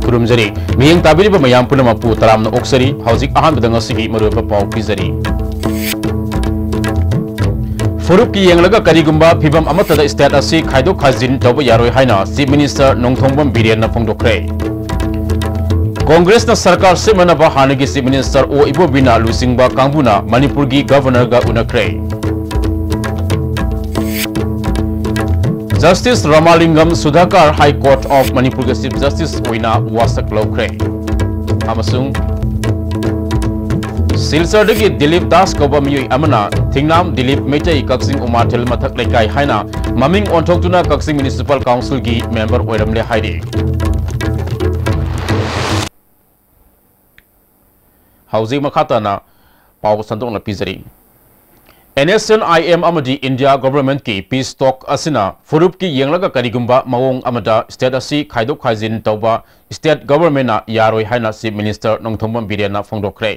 खुरुमजरी मियंग ताबिरिबा मयाम पुनमकु तरामना ओक्सरी हौजिक अहानबदा ngasiगी मरुबा पाउ पिजरी फुरुप की येंगलगा करिगुंबा फिबम अमतदा स्टेट असी खाइदो खाजिन तौबा यारोय हाइना चीफ मिनिस्टर नोंथोंबम बिरेन ना फोंदोखरे कांग्रेस ना सरकार से मनबा हानगी चीफ मिनिस्टर ओ इबोबिना लुसिंगबा कांगबुना मणिपुर की गवर्नर गा उनखरे justice Ramalingam Sudhakar high court of Manipur के चीफ जस्टिस ओइना वासक लौखरे अमसुंग सिलचरदगी दिलीप दास कौबा मियोय अमना थिंगनाम दिलीप मेटई कक्सिंग उमाथल मथक लेकाय हाइना ममिंग ओंथोक्तुना कक्सिंग म्युनिसिपल काउंसिल की मेंबर ओइरमले हाइरे हाउसिंग मखाताना पाव संदोंना पिजरी NSNIM amadi India government ki peace talk asina furup ki yenglaka karigumba mawong amada state asi khaidok khaijin tawba state government na yaroi haina chief minister nongthombam birena phongdokre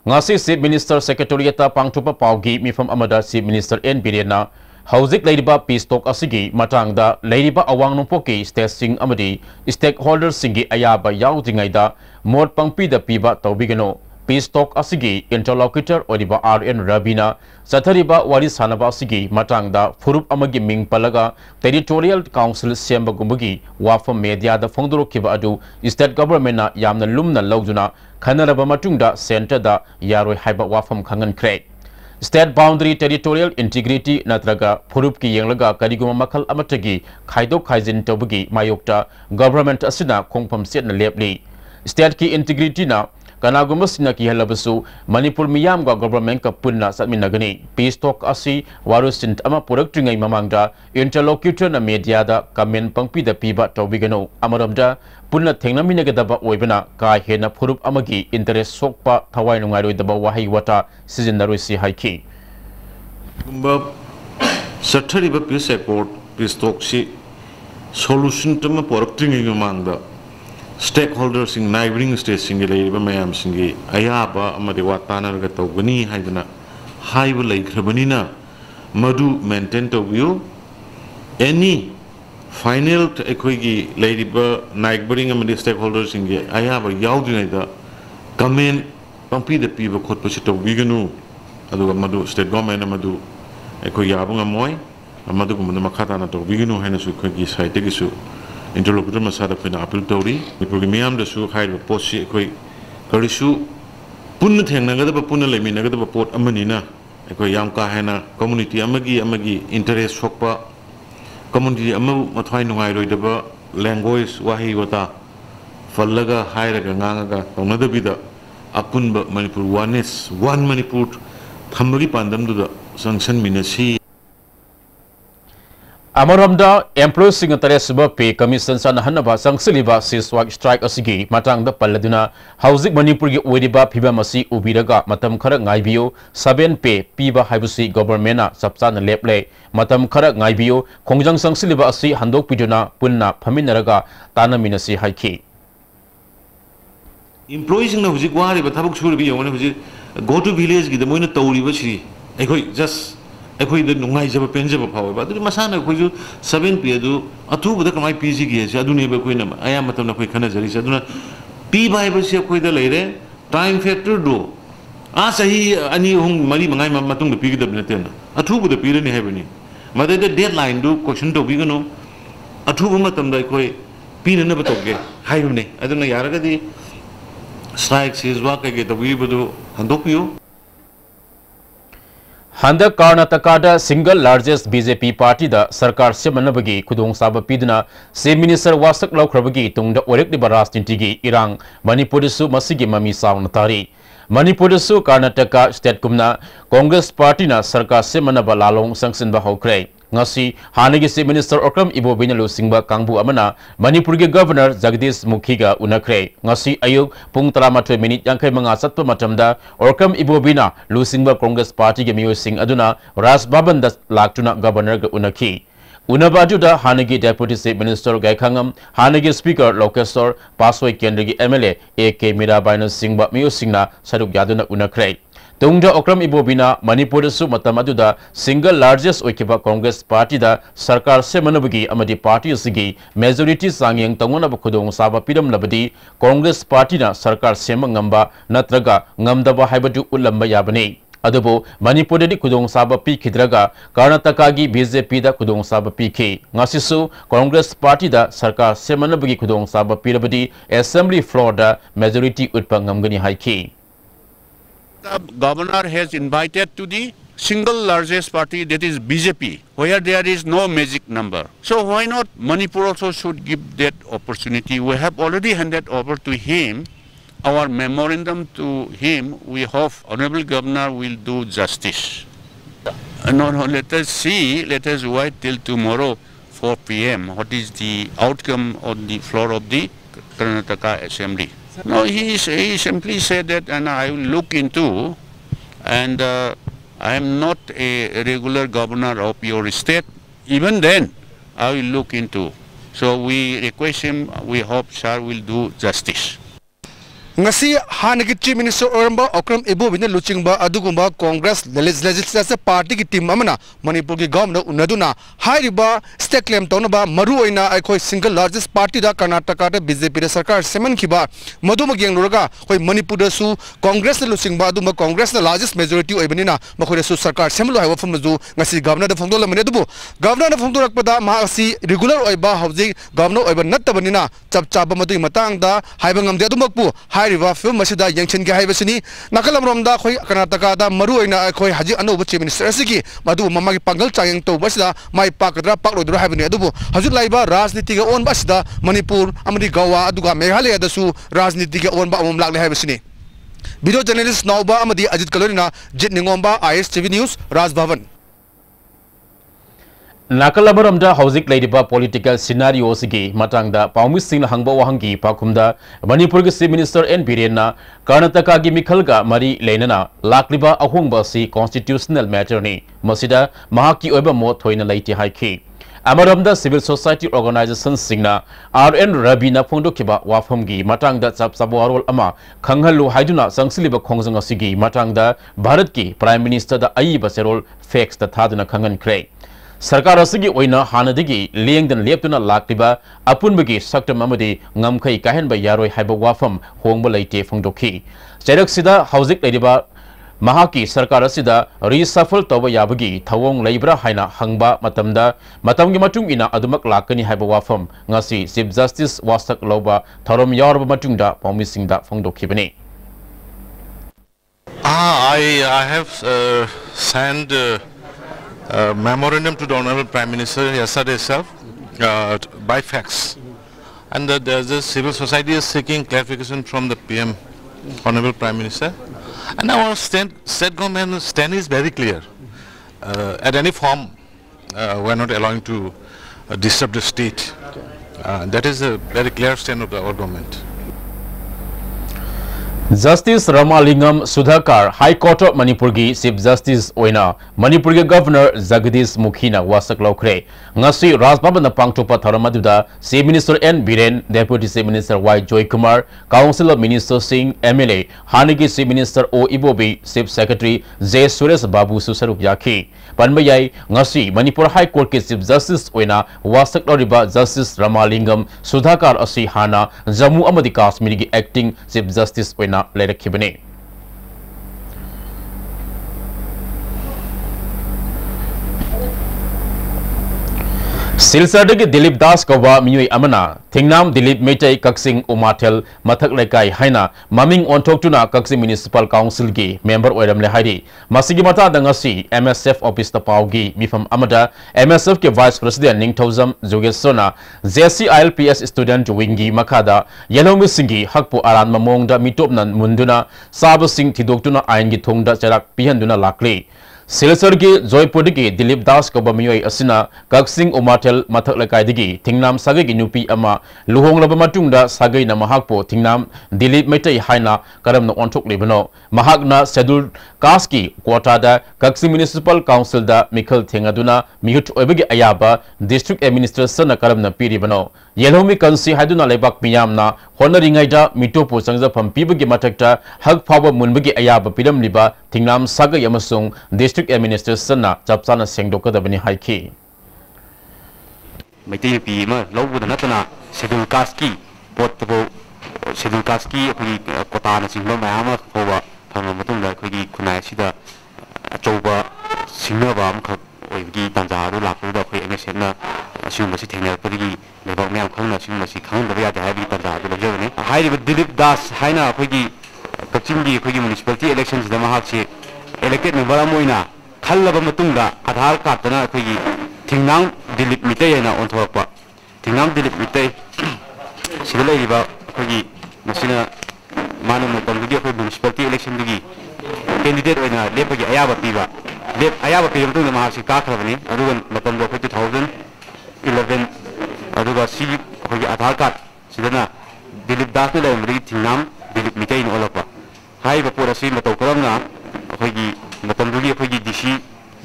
ngasi chief minister secretariat ta pangthupa pawgi mifam amada chief minister N birena hauzik leiriba peace talk asigi matangda leiriba awang nongpoki state sing amadi stakeholders singi ayaba yaudingaida mot pangpi da piba tawbigano peace talk asigi interlocutor oriba RN Rabina Sathariba wari sanaba asigi matangda furup amagi ming palaga territorial council semba gumbagi wafam media da fongdoro kiba adu state government na yamna lumna lawjuna khanaraba matungda center da yaroi haiba wafam khangan kre state boundary territorial integrity natraga furup ki yenglaga kariguma makal amatagi khaidok khaijin tobagi mayokta government asina khongpham setna lepli state ki integrity na Kanagumasinak ihalabasu Manipur miyam ga government ka punna satminagani peace talk asi warusint ama puraktingai mamangda interlocutor na media da comment pangpi da piba tawbigano amaramda punna thengnaminagadaba oibana ka hena furup amagi interest sokpa thawai nungairoi daba wahai wata sizinaroi si haiki gumba sathariba peace accord peace talk si solution tama puraktingai mamangda stakeholders in neighboring states in the mayam singi ayaba amadi watana ga tawgani haidana haiba laikrabanina madu maintain to view any final ekoigi ladiba neighboring amadi stakeholders in ayaba yaudina da comment pampi the piba khotpa to biganu adu madu state government amadu ekoi yabunga moy amadu gumna makhata na to biganu haina su khogi site gi su interlocutor masada khina appeal tori program da su khai post koi karisu pun thengna ga pun lemina ga pot amanina koi yam ka hena community amagi interest sokpa community amu mathai nungai roi da language wahi wata fallaga haira ga nganga ga tona da bida apun ba manipur one manipur thamagi pandam du da sanction minasi Amaramda employees sing interest pay commission san hanaba sangsiliba siswak strike asigi matang da palladuna housing manipur gi oidiba phiba masi ubiraga matam khara ngaibiyo 7 pay piba haibusi government na sapchana leple matam khara ngaibiyo khongjang sangsiliba asi handok piduna punna phaminaraga tanaminasi haiki employees na hujik wari ba thabuk surbi yone hujik go to village gi da moina tawriba chiri ekoi just ekoi da nungai jaba penjaba phawe ba du masana ekoi ju 7 p adu athu bada kamai pg gi se adu ne ba koi na aya matam na koi khana jari se aduna p bai ba se koi da leire time factor do a sahi ani hung mari mangai matung da p gi da bne na athu bada p ne he bani made da deadline do question to bi gano athu bu matam da koi p ne na ba to ge hai ne aduna yara ga di strike says wa ka ge da wi bu handok yo Handa Karnataka single largest BJP party da sarkar se manabagi khudong saba pidna chief minister wasak laukrabagi tungda orekli barastinti gi irang Manipur su masigi mami saung tari Manipur su Karnataka state kumna Congress party na sarkar se manaba lalong sangsin ba hokre ngasi hanagi chief minister okram ibo binalu singba kangbu amana Manipur ge governor Jagdish Mukhi ga unakre ngasi ayuk pung 13 minute yangkai manga satpa matamda okram ibo bina lu singba Congress party ge miyo sing aduna Ras Bhavan da laktuna governor ga unaki unabaju da hanagi deputy chief minister Gaikhangam hanagi speaker Lokesor Pasoi Kendra gi MLA AK Mirabai na singba miyo singna saruk yaduna unakre Tungda Okram Ibobina, Manipur su Matamaduda, single largest Okiba Congress Party da, Sarkar Semanabagi, Amadi Party Sigi, majority Sangyang Tangona Kudong Saba Pidam Labadi, Congress Party na Sarkar Semangamba, Natraga, Ngamdaba Hibadu Ulamba Yabane. Adubo, Manipur di Kudong Saba P Kidraga, Karnatakagi BJP da Kudong Saba PK. Ngasisu, Congress Party da Sarkar Semanabagi Kudong Saba Pirabadi, Assembly floor da majority Utpangamgani Haiki. The governor has invited to the single largest party, that is BJP, where there is no magic number. So why not Manipur also should give that opportunity? We have already handed over to him our memorandum to him. We hope Honorable Governor will do justice. No, let us see, let us wait till tomorrow 4 p.m. what is the outcome on the floor of the Karnataka Assembly. No, he simply said that, and I will look into, and I am not a regular governor of your state. Even then, I will look into. So we request him, we hope sir will do justice. Ngasi hanagi Chief Minister Oramba Okram Ibobina luchingba adugumba Congress legislative party ki team amana Manipur ki governor unaduna hairiba state claim tonaba maru oina aikoi single largest party da Karnataka da BJP da sarkar seman khiba maduma gyang luraga koi Manipur da su Congress na luchingba aduma Congress na largest majority oibanina makhoi da su sarkar semlo haiwa famaju ngasi governor da phongdol lamane dubu governor da phongdorak pada ma asi regular oiba hauji governor oiba nattabanina chap chaba madu matang da haiba ngamde adumakpu River film masida yangchen ga haibasini nakalam romda khoi Karnataka da maru oina khoi haji anoba chief minister asigi madu mamagi pangal chayang to basida mai pakadra paklodra haibani adubu haju laiba rajniti ga on basida Manipur amadi Goa aduga Meghalaya da su rajniti ga on ba amom lagle haibasini video journalist Nauba amadi Ajit Kalorina Jit Ningomba ISTV News Raj Bhavan Nakalabaramda Hauzik Ladiba political scenario Sigi, Matangda, Paumising Hangba Wahangi, Pakumda, Manipur Chief Minister N. Birena, Karnataka Gimikhalga, Mari Lenana, Lakliba Ahungbasi, constitutional matter ni, Masida, Mahaki Oba Mo Toina Laiti Haiki. Amaramda Civil Society Organization Singna, RN Rabina Pondokiba, Wafumgi, Matangda Sabsabuarol Ama, Kanghalu Haiduna, Sangsiliba Kongzanga Sigi, Matangda, Bharatki, Prime Minister the Aiba Serol, Fakes the Tadana Kangan Kray. Sarkar asigi oina hanadigi lengdan leptuna lakliba apunbagi saktam amadi ngamkai kahenba yaroi haiba wafam hongba laite phongdokhi cherak sida hauzik laidiba mahaki sarkar asida reshuffle toba yabagi thawong leibra haina hangba matamgi matung ina adumak lakani haiba wafam ngasi Chief Justice wasak loba thorom yarba matungda promisingda phongdokhibani. I have sent memorandum to the Honorable Prime Minister yesterday itself by fax, and the civil society is seeking clarification from the PM, Honorable Prime Minister, and our state government stand is very clear. At any form, we are not allowing to disturb the state. That is a very clear stand of our government. Justice Ramalingam Sudhakar High Court of Manipur gi Chief Justice oina Manipur gi Governor Jagdish Mukhina wasak laukre ngasi Rajbhavan na pangthopa tharamadda Chief Minister N Biren, Deputy Chief Minister Y Joy Kumar, Council of Ministers Singh MLA Hanigi Chief Minister O Ibobi, Chief Secretary J Suresh Babu Susaruk Yaki Panbayai ngasi Manipur High Court ki Chief Justice oina wasak lauriba Justice Ramalingam Sudhakar asi hana Jammu amadi Kashmir gi Acting Chief Justice oina Lerakibane. Silsardagi Dilip Das Kawa Miyui Amana, Thingnam Dilip Metai Kaksing Umatel, Mathak Lekai Haina, Maming Ontoktuna Kaksing Municipal Council Gi, Member Oedam Lehadi, Masigi Mata Dangasi, MSF Office Tapaugi, Mifam Amada, MSF ke Vice President Ningthauzam Jogesona, JCILPS Student Wingi Makada, Yelongi Singi, Hakpu Aran Mamongda Mitopnan Munduna, Saba Sing Tidoktuna Aingi Tungda Charak Pihanduna Lakli. Silchar की जयपुर की दिलीप दास को बमियोई असिना कक्सिंग उमाटेल मथक लकाइदगी थिंगनाम सागे की नुपी अमा लुहोंगलब मतुंगदा सागे ना महाकपो थिंगनाम दिलीप मेटै हाइना करम न ओंथोक लिबनो महाकना शेड्यूल कास्ट की कोटादा कक्सिंग म्युनिसिपल काउंसिल दा मिखल थेंगादुना मिहुट ओबगी अयाबा डिस्ट्रिक्ट एडमिनिस्ट्रेशन न करम न पीरिबनो येलोमी कंसी हाइदुना लेबाक मियामना होनरिंगाइदा मिटोपो संगजफम पीबगी मथकता हक फाव मुनबगी अयाबा पिरमलिबा थिंगनाम सागे यमसुंग डिस्ट्रिक्ट एडमिनिस्ट्रेशन ना चपचाना सेंगदोकदबनी हाइखी मैत्री पी लौबद नतना शेड्यूल कास्ट की पोतबो शेड्यूल कास्ट की अखोई कोटाना सिंगबा मयाम होबा फंग मतुंग अखोई खुनाय सिदा अचौबा सिंगबा अमखक ओइबगी तांजादु लाखुदा अखोई एमएसएन सिंगबसी थेंगरपदगी लेबाक मयाम खंगना सिंगबसी खंगदबा यादे हाइबी तांजादु लजबने हाइरिबा दिलीप दास हाइना अखोई कक्चिंगी अखोई म्युनिसिपलिटी इलेक्शन सिदा महाकसे इलेक्टेड मेंबर अमोइना खल्लब मतुंगा आधार कार्ड तना अखोई थिंगनाम दिलीप मितै हैना ओंथोरपा थिंगनाम दिलीप मितै सिदा लेरिबा अखोई मसिना मानो मतंगदी अखोई म्युनिसिपलिटी इलेक्शन दुगी कैंडिडेट होना लेपगी अयाबा पीबा लेप अयाबा पीबा मतुंगा महाकसे काखरबनी अदुगन मतंदो अखोई 2011 अदुगा सी अखोई आधार कार्ड सिदना दिलीप दास ने लेमरी थिंगनाम दिलीप मितै न ओलपा हाइबा पोरसी मतौ करमना अखोई मतंदुगी अखोई डीसी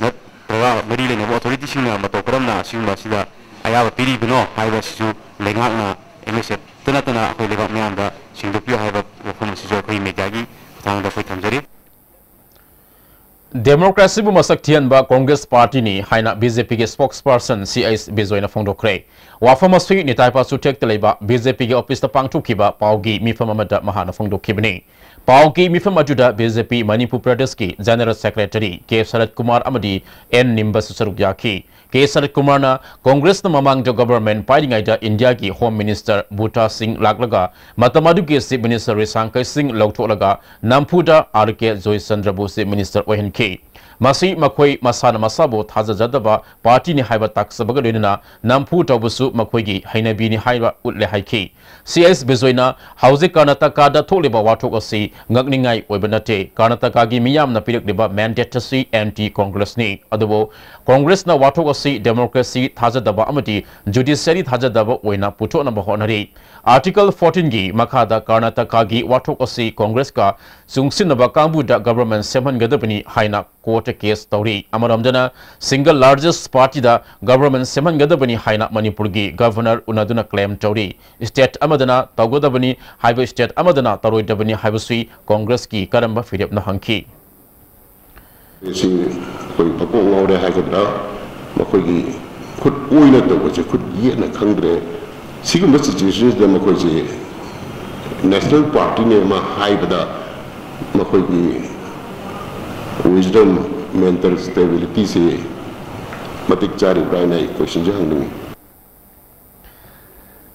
नत्रा मरी लेने अथॉरिटी सिंगना मतौ करमना सिंगबा सिदा अयाबा पीरिबनो हाइबा सिजु लेंगाकना एमएसएफ तना अखोई लेबाक मयामदा सिंगदुपियो हाइबा वफम सिजु अखोई मीडियागी थांगदा अखोई थमजरी डेमोक्रेसी बु मसक थियनबा कांग्रेस पार्टी नि हाइना बीजेपी के स्पोक्सपर्सन सीएस बेजोइना फोंदोखरे वाफम असुई निताइपा सुटेक तलेबा बीजेपी के ऑफिस ता पांगथुखिबा पाउगी मिफम अमदा महाना फोंदोखिबनी पाउगी मिफम अजुदा बीजेपी मणिपुर प्रदेश की जनरल सेक्रेटरी के शरद कुमार अमदी एन निम्बस सरुक याखी के शरद कुमार ना कांग्रेस न ममांग जो गवर्नमेंट पाइंगाइदा इंडिया की होम मिनिस्टर बूटा सिंह लागलगा मतमदु के चीफ मिनिस्टर रिसांकै सिंह लौथोलगा नम्फुदा आरके जोयचंद्र बोसे मिनिस्टर ओहनखी मसी मखोई मसाना मसाबो थाजजदबा पार्टी नि हाइबा ताक्सबग लेना नम्फु तबसु मखोईगी हैनबीनी हाइबा उल्ले हाइखी सीएस बेजोइना हाउजे कर्नाटका दा थोलेबा वाथोक असि ngakningai oibanate karnataka gi miyam na pirikliba mandatory anti congress ni adubo congress na wathok asi democracy thajadaba amati judiciary thajadaba oina puthok na bahonari article 14 gi makhada karnataka gi wathok asi congress ka sungsinaba kangbu da government seman gadabani haina court case tauri amaramdana single largest party da government seman gadabani haina manipur gi governor unaduna claim tauri state amadana tagodabani haiba state amadana taroidabani haibasui Congress की करम फिरप न hunky पको ngौरे हाइगद्रा मखोगी खुद ओइना तबसे खुद येना खंग्रे सिगम situations the मखोजी national party ने मा हाइबदा मखोगी विजडम मेंटल स्टेबिलिटी से मतिक चारि प्राइनाई क्वेश्चन जे हंगनी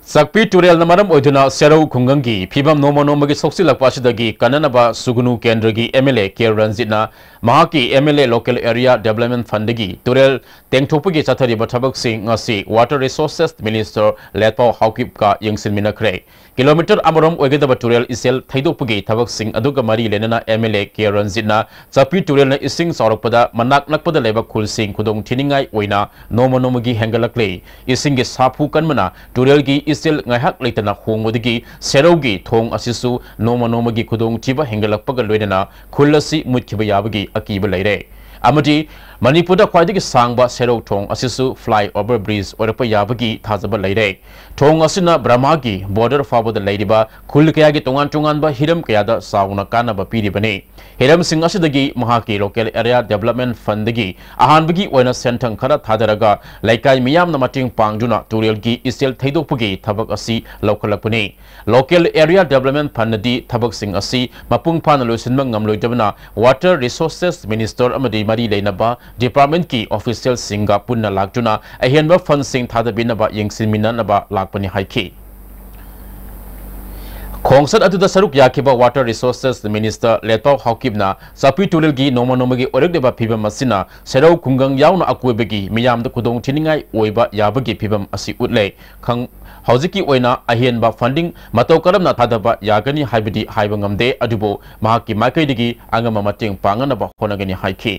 सकपी टुरेल नमरम ओइदुना सेरौ खुंगंगी फिबम नोमो नोमगी सोक्सिलकपासिदगी कननबा सुगुनु केंद्रगी एमएलए के रंजितना महाकी एमएलए लोकल एरिया डेवलपमेंट फंडगी टुरेल तेंगथोपगी चथरी बथबक Singh ngasi water resources minister Letpao Haokip का यंगसिन मिनखरे किलोमीटर अमरम ओइगदबा टुरेल इसेल थैदोपगी थबक सिंह अदुगा मरी लेनना एमएलए के रंजितना सकपी टुरेल न इसिंग सौरकपदा मनाक नकपदा लेबा खुल सिंह खुदोंग थिनिंगाई ओइना नोमो नोमगी हेंगलकले इसिंग गे साफु कनमना टुरेल की इसेल ngahak leitana hongodigi serogi thong asisu noma nomagi khudong thiba hengalakpaga loinana khulasi mutkiba yabagi akiba leire amadi manipurda khwaidagi sangba serok thong asisu fly over bridge orapa yabagi thajaba leire thong asina brahmagi border fawada leiriba khulkayagi tongan tongan ba hiram kayada sauna kana ba piribane hiram sing asidagi mahaki local area development fund dagi ahanbagi oina sentang khara thadaraga laikai miyam na mating pangduna turel gi isel thaidopagi thabak asi laukalapune local area development fund di thabak sing asi mapung phana loisinma ngamloidabna water resources minister amadi mari leinaba department की official सिंगा पुन्ना लागजुना अहेनबा fund सिंग थादबिनबा यंगसिनमिननबा लागपनि हाइखी खोंसद अदुदा सरुक याखिबा water resources minister लेटपाउ हाउकिबना सपी टुरेलगी नोमा नोमगी ओरगदेबा फिबम मसिना सेरौ खुंगंग यावना अकुबेगी मियामदा खुदोंग थिनिंगाई ओइबा याबगी फिबम असि उतले खंग हौजिकी ओइना अहेनबा funding मतौ करमना थादबा यागनी हाइबदी हाइबंगमदे अदुबो महाकी माइकैदगी आंगमा मतेंग पांगनबा होनगनी हाइखी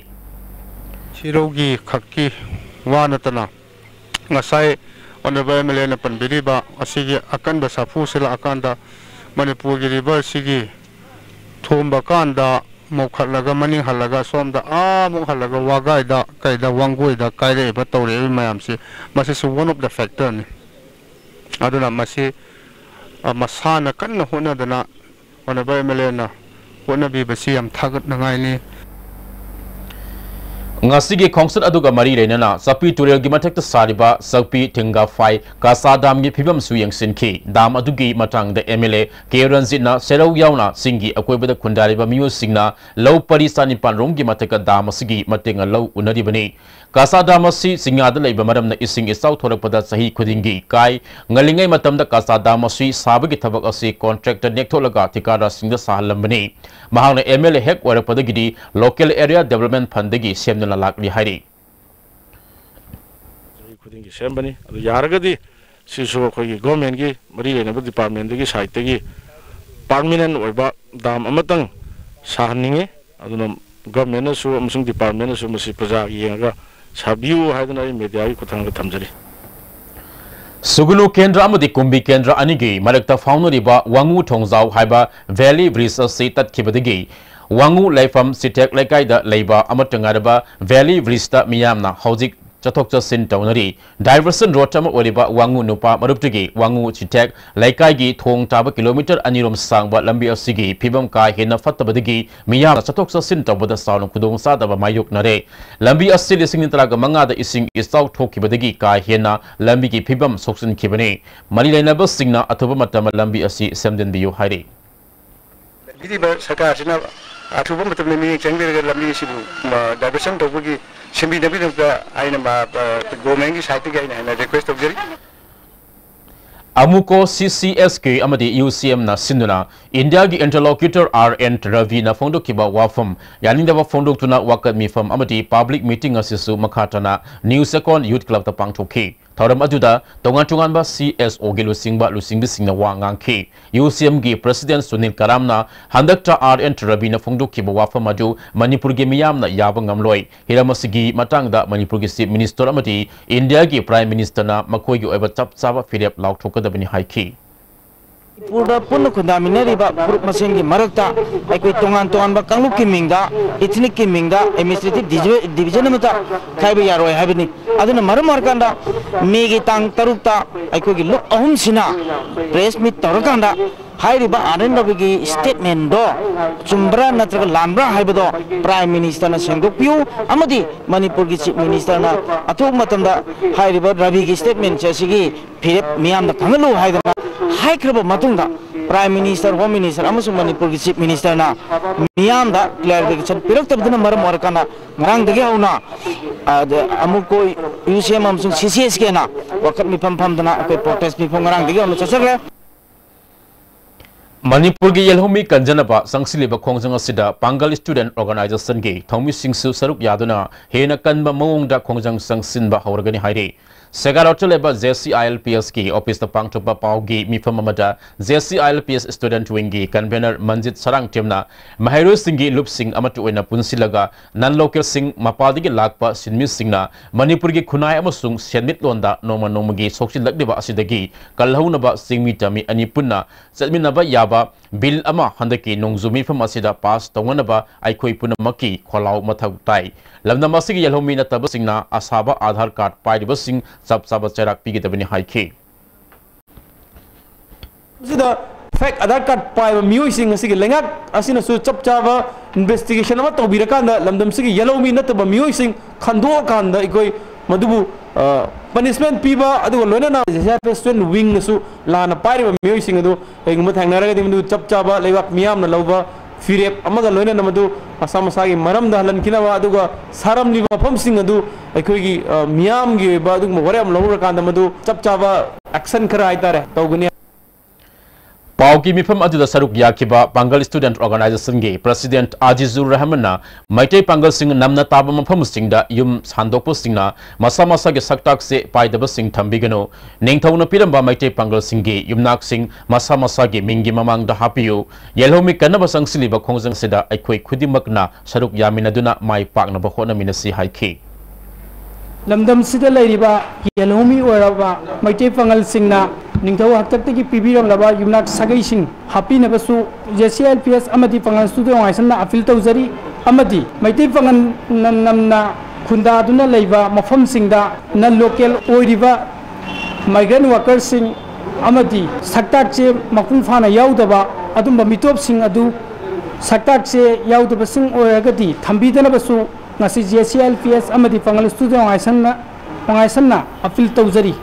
Sirogi Kaki Wanatana Ngasai Honorable Melena Panbiriba Asigi Akanda Safu Sila Akanda Manipuri River Sigi Tumba Kanda Mokhalaga Mani Halaga Somda Mokhalaga Wagaida Kaida Wanguida Kaida Batori Mayamsi Masis one of the factor Aduna Masi Masana Kana Huna Dana Honorable Melena Huna Bibasiam Tagat Nangaini ngasigi khonsat aduga mari renana sapi turel gi mathek ta sariba sapi tinga fai kasa dam gi phibam su yang sinki dam adugi matang da MLA ke ranjina serau yauna singi akoibada khundari ba miyo singna law pari sani pan rom gi mathek dam asigi matenga law unari bani kasa dam asi singa da leiba maram na ising isau thorak pada sahi khudingi kai ngalingai matam da kasa dam asi sabu gi thabak asi contractor nektholaga tikara singda sahalam bani mahang MLA hek wara pada gidi local area development fund gi semna lakli hari khudingi sembani adu yaragadi sisu khoi government gi mari lena department gi site gi permanent oiba dam amatang sahninge aduna government su amsung department su masi praja yenga sabiu haidana media gi kuthang thamjari Sugunu Kendra amadi Kumbi Kendra anigi marakta faunoriba wangu thongzau haiba valley bridge asi tatkibadagi wangu laifam sitek laikai da leiba amatangaraba valley bridge ta miyamna hojik chathok chasin taunari diversion road ama oriba wangu nupa maruptigi wangu sitek laikai gi thong taba kilometer anirom sangba lambi asigi phibam ka hena fattabadagi miyamna chathok chasin tawbada saunu khudong sadaba mayuk nare lambi assi lising taraga manga da ising isau thokibadagi ka hena lambi gi phibam soksin khibani mari lainaba singna athuba matama lambi assi semden biyu hairi Jadi sarkar sina atuba matam ni changbe lambi sibu diversion to gi simbi nabi da aina ma government gi site gi aina request of jari Amuko CCSK amadi UCM na sinduna India gi interlocutor RN Ravi na fondo kiba wafam yaninda ba fondo tuna wakat mi fam amadi public meeting asisu makhatana New Second Youth Club ta pangthoki thoram aduda tongan ba CSO gi lusingba singna wangang ki UCM gi president Sunil Karamna handakta RN Ravi na fondo kiba wafam adu Manipur gi miyam na yabangam loi hiramasigi matangda Manipur gi chief minister amadi India gi prime minister na makoi gi oiba chap chaba firep lauk dabani haiki Pura pun kundamine riba grup mesin ki marakta ekoi tongan ba kanglu kimingda ethnic kimingda administrative division mata khaiba yaroi habini aduna maram markanda megi tang tarukta ekoi ki luk ahum sina press meet tarakanda hai riba arendabi statement do chumbra natraga lambra haibado prime minister na sengdokpiu amadi manipur ki chief minister na athok matamda hai riba ravi ki statement chasigi phirep miyam da kangalu haidana hai kraba matungda prime minister home minister amasung manipur ki chief minister na miyam da clarification piraktabduna maram warkana ngarang dege hauna amuko UCM amasung CCS ke na wakat mi pam dana ko protest mi ngarang dege hauna chasagre Manipur gi yelhomi kanjanaba sangsiliba khongjang asida Pangal Student Organization gi thomi singsu saruk yaduna hena kanba mawongda khongjang sangsinba hawragani hairi Segarotoleba JCILPS ki office ta pangthokba paugi mifam amada JCILPS student wing gi convener Manjit Sarang Timna Mahairu Singhi Lup Singh amatu oina punsilaga non local sing mapadigi lakpa sinmi singna Manipur gi khunai amasung senmit londa nomagi soksil lakdiba asidagi kalhaunaba singmi tami ani punna chatminaba yaba bill ama handaki nongzumi fam asida pass tonganaba aikoi punamaki kholau mathau tai lamna masigi yelhomi na tabasingna asaba Aadhaar card pairiba sing sab cherak pigi tabani haiki sida fake Aadhaar card pai mioi sing asigi lengak asina su chap chaba investigation ama to birakanda lamdam sigi yellow mi nataba mioi sing khando kanda ikoi madubu punishment piba adu loina na student wing su lana pai mioi sing adu engma thangnaraga dimdu chap chaba lewa miyam na lova firep amaga loina namadu asamasagi maram da halan kinawa aduga saram ni mafam sing adu aikoigi miyam gi ba adu mo horam lawra kanda madu chap chaba action kara aitare tawguni Pauki mifam aduda saruk yakiba Pangal Student Organization ge President Azizur Rahman Maitei Pangal sing namna taba mafam singda yum sandokpo singna masa masa ge saktak se paidaba sing thambigano ningthauna piramba Maitei Pangal sing ge yumnak sing masa masa ge mingi mamang da hapiyo yelhomi kanaba sangsiliba khongjang seda aikhoi khudimakna saruk yaminaduna mai pakna ba khona minasi haiki lamdam sida lairiba yelhomi oraba Maitei Pangal singna Ningtau Hakataki Pibiram Laba Yunak Sagai Sing Happy Nabasu JCLPS Amati Pangan Studio Isana Afil Tauzari Amati Maiti Pangan Namna Kunda Duna Leva Mafam Singda Nan Local Oiriva Migrant Workers Sing Amati Saktache Mafun Fana Yaudaba Adumba Mitop Sing Adu Saktache Yaudaba Sing Oragati Tambidana Basu Nasi JCLPS Amati Pangal Studio Isana Afil Tauzari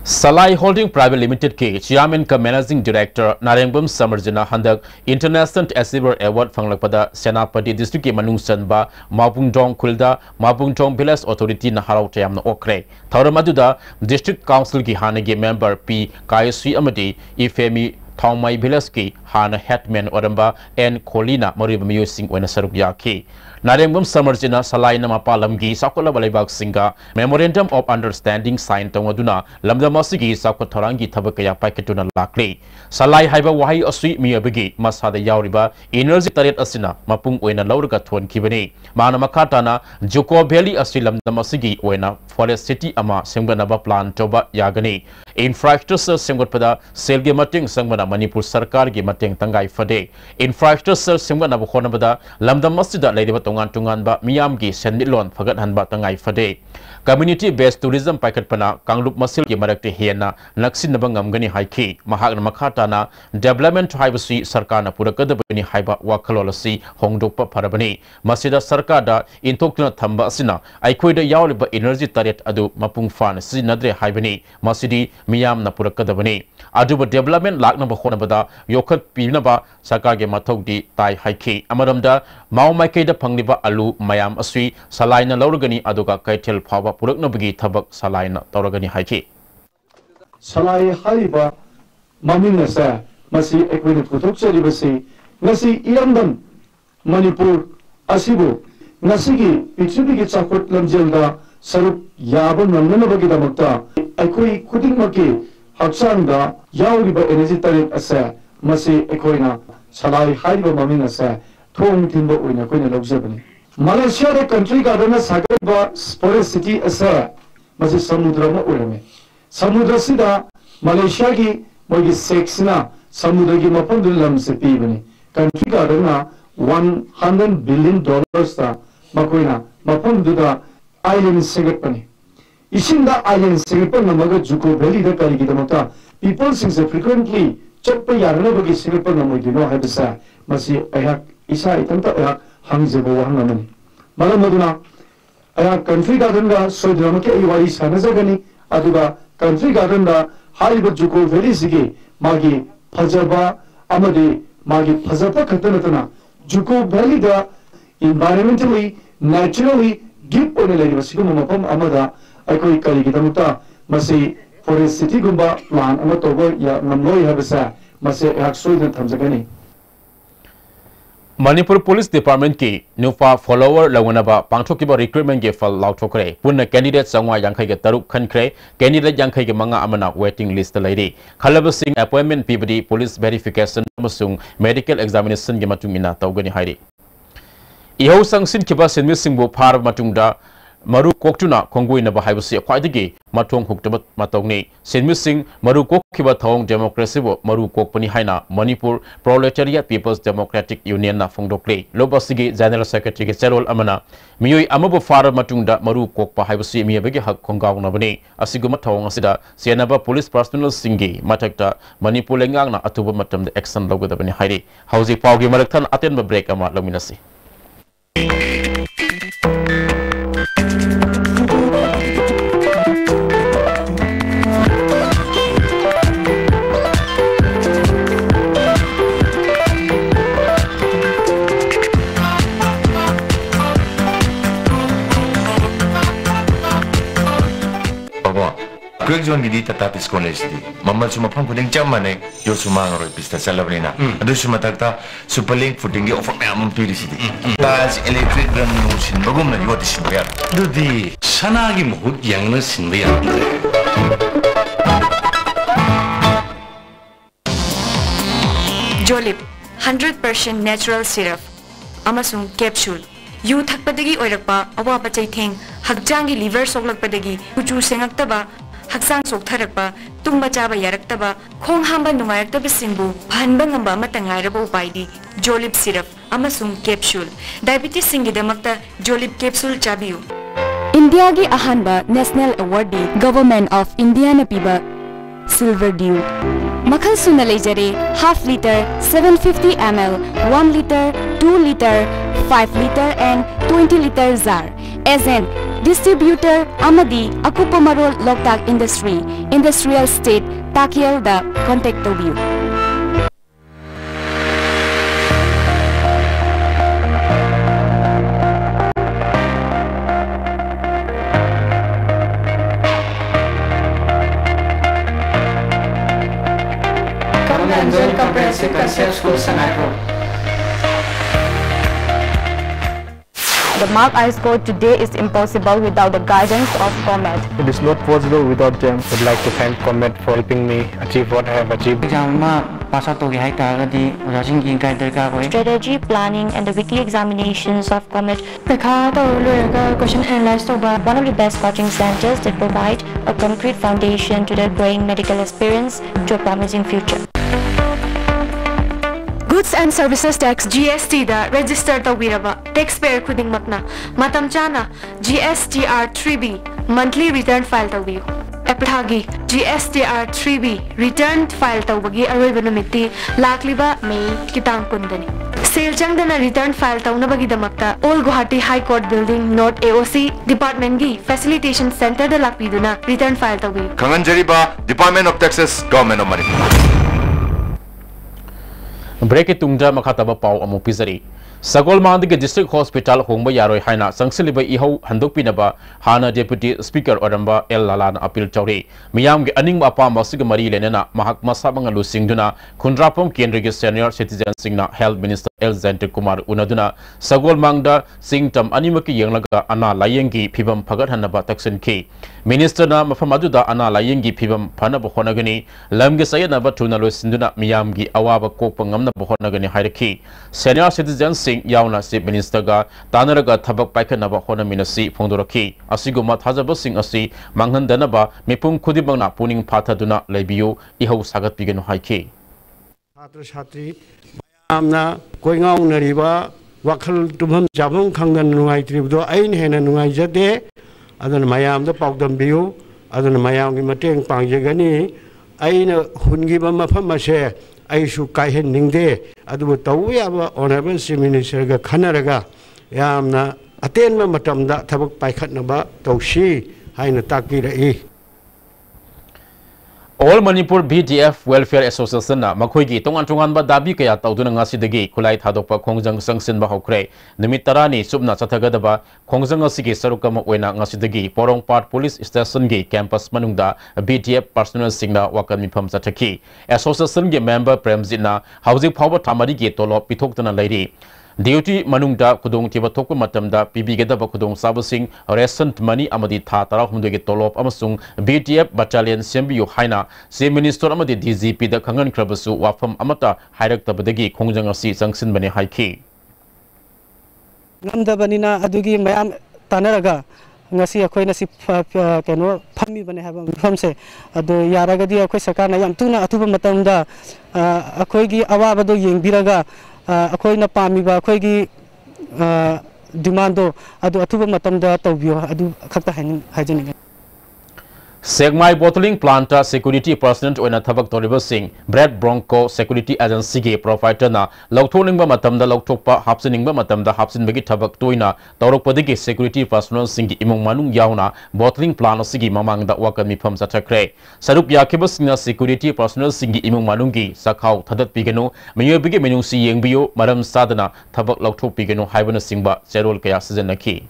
Salai Holding Private Limited ke Chairman ka Managing Director Narengbam Samarjana Handak International Achiever Award fanglakpada Senapati District ke manungsanba Mapungdong Khulda Mapungdong Village Authority na harau tayamna okre Thauramatuda District Council ki hanage member P Kayasri amadi Ifemi Thongmai Village ki hana headman oramba N Kolina Mariba Miyo Singh wena saruk yaki Narengbam Samarjana Salai nama palamgi sakola balibak singa Memorandum of Understanding sign tawaduna lamda masigi sakot thorangi thabakaya paiketuna lakle Salai haiba wahi asri miyabagi masada yauriba energy taret asina mapung oina laurga thon kibani mana makatana Juko Valley asri lamda masigi oina forest city ama semganaba plan toba yagani infrastructure semgotpada selge mating sangbana Manipur sarkar gi mateng tangai fade infrastructure semganaba khonabada lamda masjida leidiba tungan ba miyam gi senilon fagat hanba tangai fade community based tourism packet pana kanglup masil gi marakte hiana naksin nabangam gani haiki mahak na makhata na development haibasi sarkar na purakada bani haiba wakhalolasi hongdokpa pharabani masida sarkar da intokna thamba asina aikhoida yawliba energy taret adu mapung fan sinadre haibani masidi miyam na purakada bani aduba development lakna ba khona bada yokhat pinaba sarkar ge mathokdi tai haiki amaramda mau maikaida phangniba alu mayam asui salaina laurgani aduga kaitel phawa puraknabagi thabak salaina tauragani haiki salai haiba mamina sa masi ekwini puthok charibasi ngasi iramdam Manipur asibu ngasigi pichudi gi chakot lamjelda saruk yaba ngamnabagi damakta aikoi khudingmaki haksangda yauriba energy taret asa masi ekoina salai haiba mamina sa thong thimba oina koina lobjabani Malaysia the country garden sagarba forest city asa masi samudra ma urame samudra sida Malaysia gi mogi sexna samudra gi mapam lam se pibani country garden na $100 billion ta makoina mapam duda island segatpani isinda island segatpan namaga Juko Valley da kari gi damata people sing frequently chappa yarna bagi segatpan namoidino habisa masi ayak isa itanta ayak hangzebo hangamani malamaduna ayak country garden ga soidramake iwari sanazagani aduga country garden da haiba Juko Valley sige magi phajaba amade magi phajapa khatanatana Juko Valley da environmentally naturally give on a sigma mapam amada aikoi kari gidamuta masi forest city gumba plan amatobo ya namloi habisa masi ayak soidan thamjagani Manipur Police Department ki nufa follower lawanaba pangthokiba recruitment ge fal lauthokre punna candidate sangwa yankhai ge taruk khankre candidate yankhai ge manga amana waiting list lairi khalaba sing appointment pibdi police verification amasung medical examination ge matungina tawgani hairi ihau sangsin kiba senmi singbo phar matungda maru koktuna kongoi na bahaibusi khwaidigi mathong huktabat matongni senmi sing maru kokkiba thong democracy bo maru kokpani haina Manipur Proletariat People's Democratic Union na phongdokle lobasigi general secretary ge cherol amana miyoi amabu far matungda maru kokpa haibusi miyabegi hak khongaung nabani asiguma thong asida senaba police personnel singi mathakta Manipur lengang na atuba matamda action logodabani hairi hauji pawgi maraktan atenba break ama laminasi Quick zone gidi tata pis college di. Mamal cuma pang kuding jam mana yo cuma ngoroi pis ta salah beri na. Aduh cuma takta superlink footing ge offer memang piri sidi. Tas electric run nusin bagum na yo disin bayar. Dudi sana gi muhut yang na sin bayar. Jolip 100% natural syrup amasung capsule yu thakpadagi oirakpa awaba chaitheng hakjangi liver soklakpadagi kuchu sengaktaba haksang soktharakpa tumba chaba yaraktaba khong hamba nungayraktaba singbu phanba ngamba matangairaba upaidi Jolip syrup amasung capsule diabetes singidamakta Jolip capsule chabiu India gi ahanba national award di government of India na piba silver dew Makhal suna lejare half liter 750 ml 1 liter 2 liter 5 liter and 20 liter jar as an distributor amadi akupa marol loktak industry industrial state Takiel da contact to view Comprehensive Concept School Sangaipo. The mark I scored today is impossible without the guidance of Comet. It is not possible without them. I would like to thank Comet for helping me achieve what I have achieved. Strategy, planning and the weekly examinations of Comet. question analyzed over one of the best coaching centers that provide a concrete foundation to their growing medical experience to a promising future. Goods and Services Tax GST da register tawiraba taxpayer khudingmakna matam chana GSTR 3B monthly return file tawiyu Eplhagi GSTR 3B return file tawbagi aroiba numiti lakliba May kitang kundani Sale changdana return file tawnabagi damakta All Guwahati High Court Building North AOC Department gi Facilitation Center da lakpiduna return file tawiyu Kanganjariba Department of Taxes Government of Manipur Break it tungja makataba pau amu pizari. Sagol Mandi District Hospital Hongba Yaroi Haina Sangsiliba Iho Handopinaba Hana Deputy Speaker Oramba El Lalan Apil Chauri Miyam Aning Apa Masigamari Lenena Mahak Masabanga Lusingduna Kundrapom Kendrick Senior Citizen Singna Health Minister El Zente Kumar Unaduna Sagol Mangda Singtam Animaki Yanglaga Ana Layengi Pibam Pagat Hanaba Taksin Ki Minister na Mafamaduda Ana Layengi Pibam Panaba Honagani Lamge Sayana Tuna Lusinduna Miyamgi Awaba Kopangam Honagani Hairaki Senior Citizen Yauna Chief Minister ga Tanaraga Tabak Paikanaba Hona Minasi Pondoraki Asiguma Tazabasing Asi Manghandanaba Mipung Kudibana Puning Pataduna Lebiu Iho Sagat Pigano Haiki Hatri Amna going on Riva Wakal Tumham Jabung Kangan Nungai Tribudo Ain Hena Nungai Jade Adan Mayam the Pogdam Biu Adan Mayam Mateng Pangjagani Aina Hungiba Mapamase I should Kaihen Ningde, Adu Tawia, Honorable Minister Kanaraga, Yamna, Atenma Matamda, Tabak Paikatnaba, Toshi, Haina Taki. All Manipur BDF Welfare Association na Makoigi Tongan ba dabi kaya tauduna nga sidagi kulay thadokpa khongjang sangsin ba hokre nimit tarani subna chathagadaba khongjang asigi sarukama oina nga sidagi porong part police station gi campus manungda BDF personnel singna wakan mifam chathaki association gi member premjina hauji phawba thamari gi tolop pithoktana lairi Duty Manungda Kudung Tibatoko Matamda, Pibigada Kudung Sabasing, recent money Amadi Tata, Hundugi Tolop Amasung, BTF Battalion Sembiu Haina, same Minister Amadi DZP, the Kangan Krabasu, Wafam Amata, Hirekta Badagi, Kongjangasi, Sangsin Bani Haiki. Namda Banina Adugi Mayam Tanaraga, Nasi Aquina Sip Cano, Pami Bani Hamse, Adu Yaragadi, Aquisakana, Yamtuna, Atuba Matamda, Akoigi Awabado Ying Biraga. Akoi na pami ba akoi gi demando adu atuba matamda tawbiyo adu khakta haijani Segmai bottling plant security personnel oina thabak toriba sing Brad Bronco security agency ge provider na lauthoning ba matamda lauthokpa hapsining ba matamda hapsin bagi thabak toina tawrokpadigi security personnel sing gi imong manung yauna bottling plant asigi mamangda wakan mifam sathakre sarup yakiba singna security personnel sing gi imong manung gi sakhau thadat pigeno miyobigi menung si yengbiyo maram sadana thabak lauthok pigeno haibana singba cherol kaya sijanaki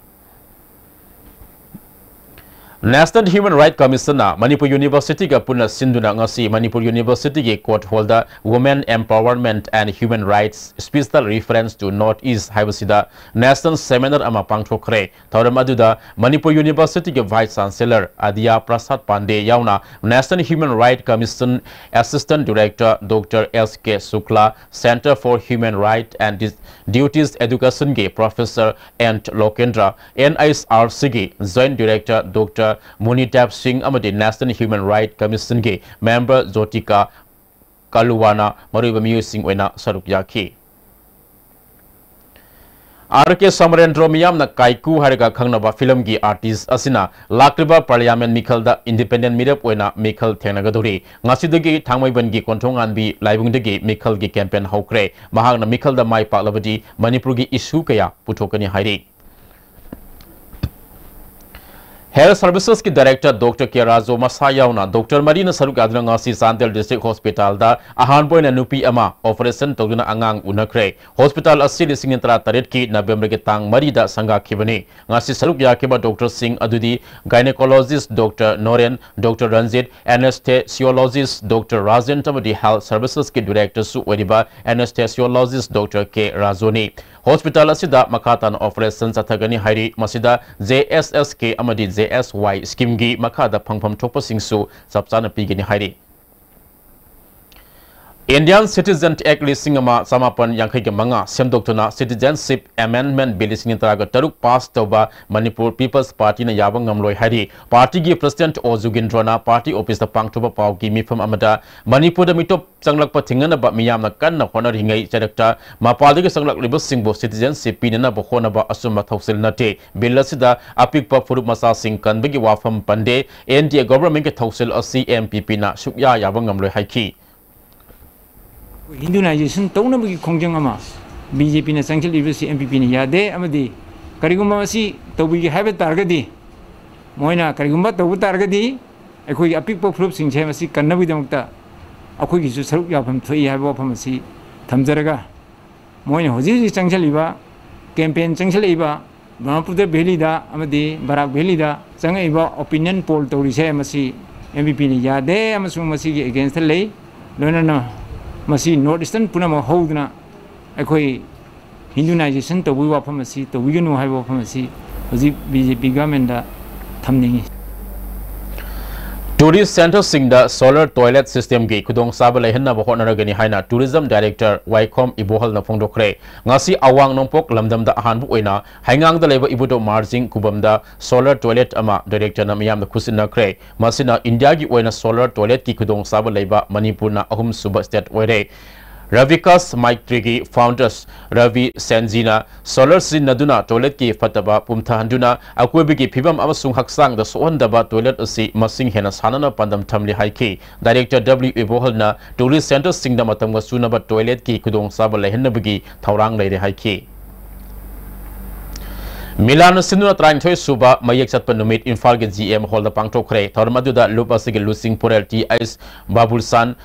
National Human Rights Commission na Manipur University ka puna sinduna ngasi Manipur University ki court holder Women Empowerment and Human Rights Special Reference to Northeast Haibasida National Seminar ama pangthokre thoram aduda Manipur University ki Vice Chancellor Adya Prasad Pandey yauna National Human Rights Commission Assistant Director Dr. S.K. Sukla Center for Human Rights and Duties Education ki Professor Ant Lokendra NISRC ki Joint Director Dr. Munitab Singh amadi National Human Rights Commission ke member Zotika Kaluwana Mariba Singh oina saruk yaki RK Samarendro miyam na kaiku hariga khangnaba film gi artist asina lakriba parliament mikhalda independent media oina mikhal thengnagadori ngasidagi thangmaiban gi konthongan bi laibungdagi mikhal gi campaign hokre mahagna mikhalda mai paklabadi Manipur gi issue kaya puthokani hairi Health Services की director doctor के राजो मसायाउना doctor Marina सरुक आदरंगासी सांतेल district hospital दा अहानबोइना नुपी अमा operation तौदुना अंगांग उनखरे hospital असि लिसिंग तरा तरेट की नवंबर के तांग मरीदा संगा खिबनी ngasi saruk yakiba Dr. Singh adudi gynecologist Dr. Noren Dr. Ranjit anesthesiologist Dr. Rajan tamadi Health Services की डायरेक्टर सु ओदिबा anesthesiologist Dr. K Razoni Hospital asida makatan operation sathagani hairi masida JSS ke amadi JSY scheme gi makada phangpham thokpa singsu sapchana pigini hairi Indian Citizen Act listing ama samapan yankhai ke manga semdoktuna Citizenship Amendment Bill listing taraga taruk pass toba Manipur People's Party na yabang ngamloi hari party gi President Ozugindrona party office da pangthoba paw gi mifam amada Manipur da mitop sanglak pathingana ba miyam na kan na honor hingai charakta mapaldi ge sanglak libus singbo citizenship pinana ba khona ba asuma thausil nate bill asida apik pa furup masa sing kan bagi wafam pande NDA government ke thausil asi MPP na sukya yabang ngamloi haiki Hinduization tawna bagi khongjang ama BJP na sangchal ibasi MPP ni yade amadi karigumba masi tawbi haiba targadi moina karigumba tawbu targadi akhoi apik po frup sing chhe masi kannabi damakta akhoi gi su saruk yafam thoi haiba pham masi thamjaraga moina hoji ji sangchal iba campaign sangchal iba Manipur Valley da amadi Barak Valley da sangai iba opinion poll tawri se masi MPP ni yade amasung masi gi against lei lona na masi Northeastern punama hodna akhoi Hinduization to wa phamasi to wiganu haibo phamasi hoji BJP government da thamningi Tourist Center Singda solar toilet system gi kudong saba lehenna bo honara gani haina tourism director Waikom Ibohal na phongdokre ngasi awang nongpok lamdam da ahan bu oina haingang da leba ibudo marging kubam da solar toilet ama director na miyam da khusin na kre masina India gi oina solar toilet ki kudong saba leba Manipur na ahum suba state oire Ravikas Maitrigi founders Ravi Senjina solar sin naduna toilet ki fataba pumthanduna akwebi ki phibam amasung haksang da sohandaba toilet asi masing hena sanana pandam thamli haiki director W Ibohal na tourist center singda matam ga sunaba toilet ki kudong saba lehenna bagi thaurang leire haiki Milan Sinuna Train Toy Suba Mayak Satpa Numit Infal ge GM Hall da pangtokre thormadu da lupasi ge lusing purel TIS Babulsan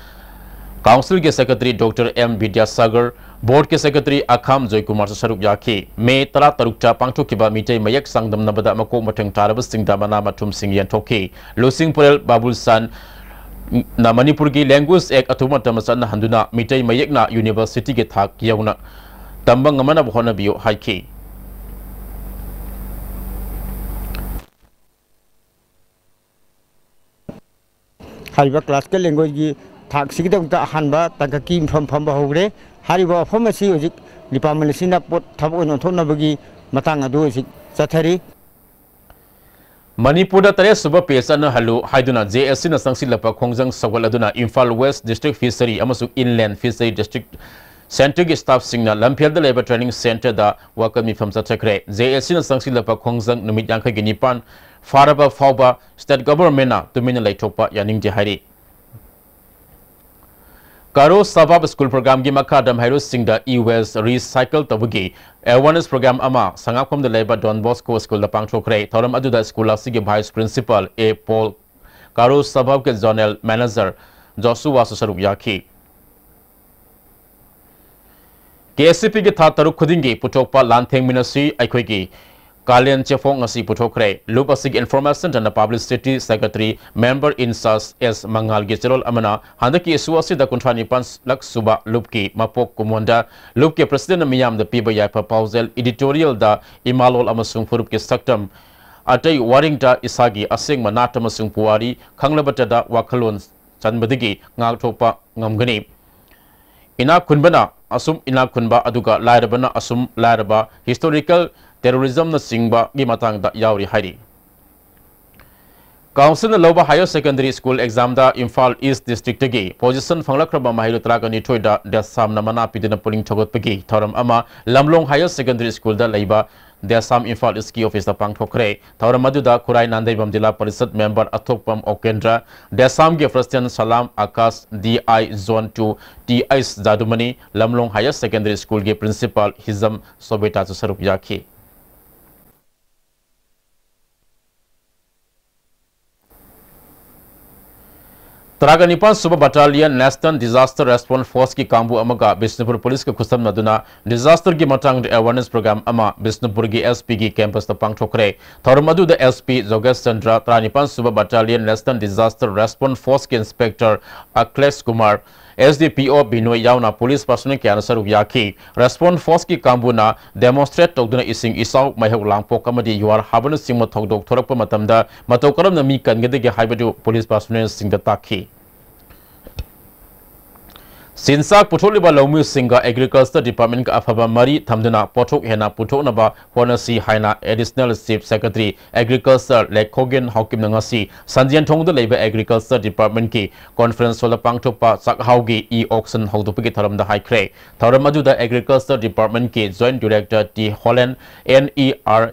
Council के secretary doctor M Vidyasagar board के secretary अखाम जय कुमार सरुक याखी मे तरा तरुकचा पांगथो किबा मिटे मयक संगदम नबदा मको मथंग तारब सिंगदा मना मथुम सिंग यंथोकी लुसिंग पुरेल बाबुलसान ना मणिपुर की लैंग्वेज एक अथुमा तमसन हंदुना मिटे मयक ना यूनिवर्सिटी के थाक यौना तंबंग मना बहोना बियो हाइकी हाइबा क्लास के लैंग्वेज की थाक सिगदमता हानबा तंगकी फम हौरे हारिबा फम असि होजिक डिपार्टमेंट सिना पोट थबो नथोनबगी मतंग अदु होजिक चथरी Manipur tare suba pesa na halu haiduna JSC na sangsilapa khongjang sawal aduna Imphal West District Fishery amasuk Inland Fishery District Center ge staff singna lamphel da labor training center da wakami from sathakre JSC na sangsilapa khongjang numit yankha ge nipan faraba fawba state government na tumina laithokpa yaning je hari Karo Sabab School Program gi makadam Hairus Singda E-Waste Recycle Tabugi Awareness Program ama Sangakom de Leba Don Bosco School da Pangchokre Thoram Aduda School Asigi Vice Principal A. Paul Karo Sabab ke Zonal Manager Joshua Saruk Yaki KSCP ke Tha Taruk Khudingi Putokpa Lantheng Ministry Aikoigi Kalian Chefong asi puthokre lup asig information and publicity secretary member in SAS S Mangal Gicherol amana handaki isu asi da kunthani pans lak suba lupki mapok kumonda lupki president miyam da piba ya proposal editorial da imalol amasung furup ki saktam atai waringta isagi asing manata masung puari khanglabata da wakhalon chanbadigi ngakthokpa ngamgani ina kunbana asum ina kunba aduga lairabana asum lairaba historical terrorism na singba gi matang da yauri hairi Council na Loba Higher Secondary School exam da Imphal East District gi position phanglakraba mahilu tragani thoida desam na mana pidina polling thogot pagi thoram ama Lamlong Higher Secondary School da leiba desam Imphal East ki office da pangthokre thoram aduda Khurai Nandaibam Jila Parishad member Athokpam Okendra desam gi President Salam Akas DI Zone 2 TI Zadumani Lamlong Higher Secondary School gi principal Hizam Sobeta sarup yakhi Tragani Suba Battalion National Disaster Response Force ki kambu amaga Bishnupur Police ka khusam naduna disaster ki matang awareness program ama Bishnupur ki SP ki campus ta pangthokre thormadu da SP Jogesh Chandra Tranipan Suba Battalion National Disaster Response Force ki inspector Aklesh Kumar SDPO Binoy yauna police personnel ki answer yaki response force ki kambu na demonstrate togduna ising isau maihok langpok amadi yuar habana singma thogdok thorakpa matamda matokaram na mi kangede ge haibadu police personnel singda takhi Sinsak Putholiba Lomu Singa Agriculture Department ka afaba mari thamduna pothok hena puthonaba honasi haina additional chief secretary agriculture Lekhogen Hokim ngasi Sanjian Thongda leiba agriculture department ki conference sola pangthokpa sakhaugi auction haudopi tharamda haikre tharam aduda agriculture department ki joint director T Holland NERA